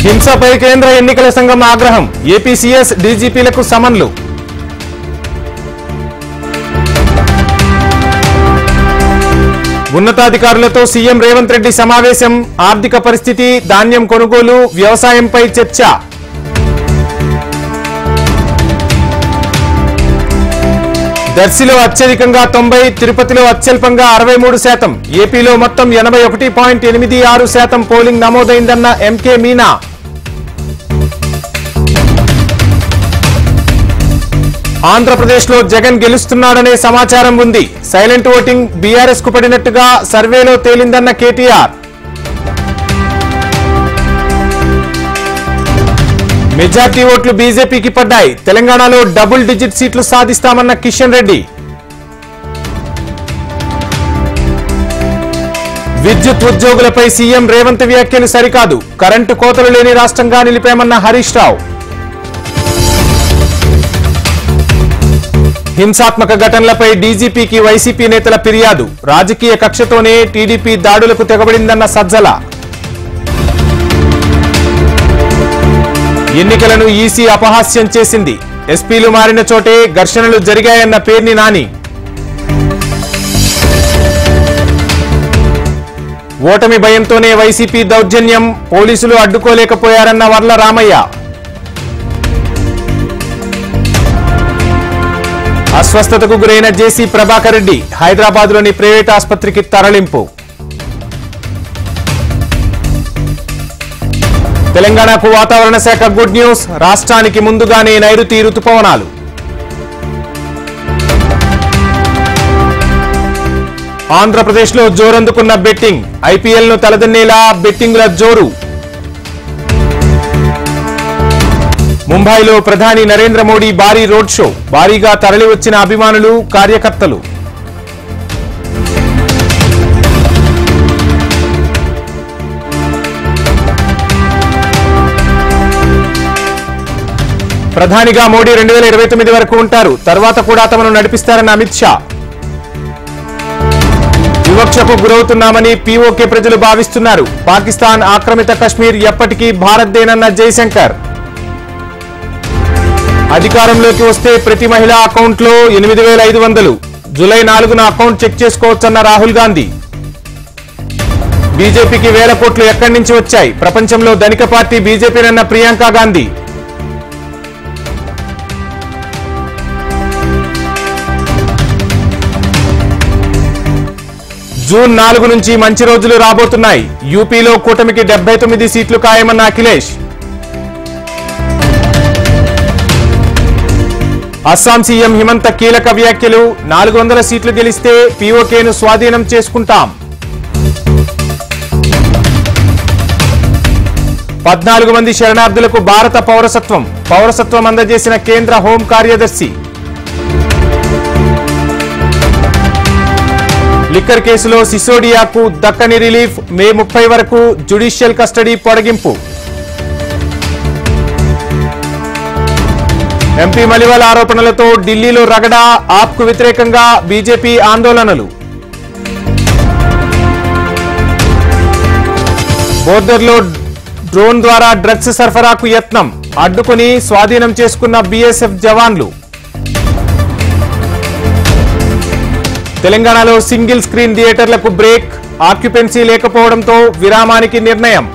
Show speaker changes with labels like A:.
A: హింసపై కేంద్ర ఎన్నికల సంఘం ఆగ్రహం. ఏపీసీఎస్ డీజీపీలకు సమన్లు. ఉన్నతాధికారులతో సీఎం రేవంత్ రెడ్డి సమావేశం. ఆర్థిక పరిస్థితి, ధాన్యం కొనుగోలు, వ్యవసాయంపై చర్చ. దర్శిలో అత్యధికంగా 90, తిరుపతిలో అత్యల్పంగా 63%. ఏపీలో మొత్తం 81.86% పోలింగ్ నమోదైందన్న ఎంకే మీనా. ఆంధ్రప్రదేశ్లో జగన్ గెలుస్తున్నాడనే సమాచారం ఉంది. సైలెంట్ ఓటింగ్ బీఆర్ఎస్ కు పడినట్టుగా సర్వేలో తేలిందన్న కేటీఆర్. మెజార్టీ ఓట్లు బీజేపీకి పడ్డాయి. తెలంగాణలో డబుల్ డిజిట్ సీట్లు సాధిస్తామన్న కిషన్ రెడ్డి. విద్యుత్ ఉద్యోగులపై సీఎం రేవంత్ వ్యాఖ్యలు సరికాదు. కరెంటు కోతలు లేని రాష్ట్రంగా నిలిపామన్న హరీష్ రావు. హింసాత్మక ఘటనలపై డీజీపీకి వైసీపీ నేతల ఫిర్యాదు. రాజకీయ కక్షతోనే టీడీపీ దాడులకు తెగబడిందన్న సజ్జల. ఎన్నికలను ఈసీ అపహాస్యం చేసింది. ఎస్పీలు మారిన చోటే ఘర్షణలు జరిగాయన్న పేర్ని నాని. ఓటమి భయంతోనే వైసీపీ దౌర్జన్యం, పోలీసులు అడ్డుకోలేకపోయారన్న వర్ల రామయ్య. అస్వస్థతకు గురైన జేసీ ప్రభాకర్ రెడ్డి హైదరాబాద్లోని ప్రైవేట్ ఆసుపత్రికి తరలింపు. తెలంగాణకు వాతావరణ శాఖ గుడ్ న్యూస్. రాష్ట్రానికి ముందుగానే నైరుతి రుతుపవనాలు. ఆంధ్రప్రదేశ్లో జోరందుకున్న బెట్టింగ్. ఐపీఎల్ ను తలదన్నేలా బెట్టింగ్ల జోరు. ముంబైలో ప్రధాని నరేంద్ర మోడీ భారీ రోడ్ షో. భారీగా తరలివచ్చిన అభిమానులు, కార్యకర్తలు. ప్రధానిగా మోడీ 2029 వరకు ఉంటారు. తర్వాత కూడా తమను నడిపిస్తారన్న అమిత్ షా. వివక్షకు గురవుతున్నామని పీఓకే ప్రజలు భావిస్తున్నారు. పాకిస్తాన్ ఆక్రమిత కశ్మీర్ ఎప్పటికీ భారత్దేనన్న జైశంకర్. అధికారంలోకి వస్తే ప్రతి మహిళా అకౌంట్లో 8,500. జూలై 4న అకౌంట్ చెక్ చేసుకోవచ్చన్న రాహుల్ గాంధీ. బీజేపీకి వేల కోట్లు ఎక్కడి నుంచి వచ్చాయి? ప్రపంచంలో ధనిక పార్టీ బీజేపీనన్న ప్రియాంక గాంధీ. జూన్ 4 నుంచి మంచి రోజులు రాబోతున్నాయి. యూపీలో కూటమికి 79 సీట్లు ఖాయమన్న అఖిలేష్. అస్సాం సీఎం హిమంత కీలక వ్యాఖ్యలు. 400 సీట్లు గెలిస్తే పీఓకేను స్వాధీనం చేసుకుంటాం. 14 మంది శరణార్థులకు భారత పౌరసత్వం అందజేసిన కేంద్ర హోం కార్యదర్శి. లిక్కర్ కేసులో సిసోడియాకు దక్కని రిలీఫ్. మే 30 వరకు జ్యుడిషియల్ కస్టడీ పొడిగింపు. ఎంపీ మలివాల్ ఆరోపణలతో ఢిల్లీలో రగడా. ఆప్కు వ్యతిరేకంగా బీజేపీ ఆందోళనలు. బోర్డర్లో డ్రోన్ ద్వారా డ్రగ్స్ సరఫరాకు యత్నం. అడ్డుకుని స్వాధీనం చేసుకున్న బీఎస్ఎఫ్ జవాన్లు. తెలంగాణలో సింగిల్ స్క్రీన్ థియేటర్లకు బ్రేక్. ఆక్యుపెన్సీ లేకపోవడంతో విరామానికి నిర్ణయం.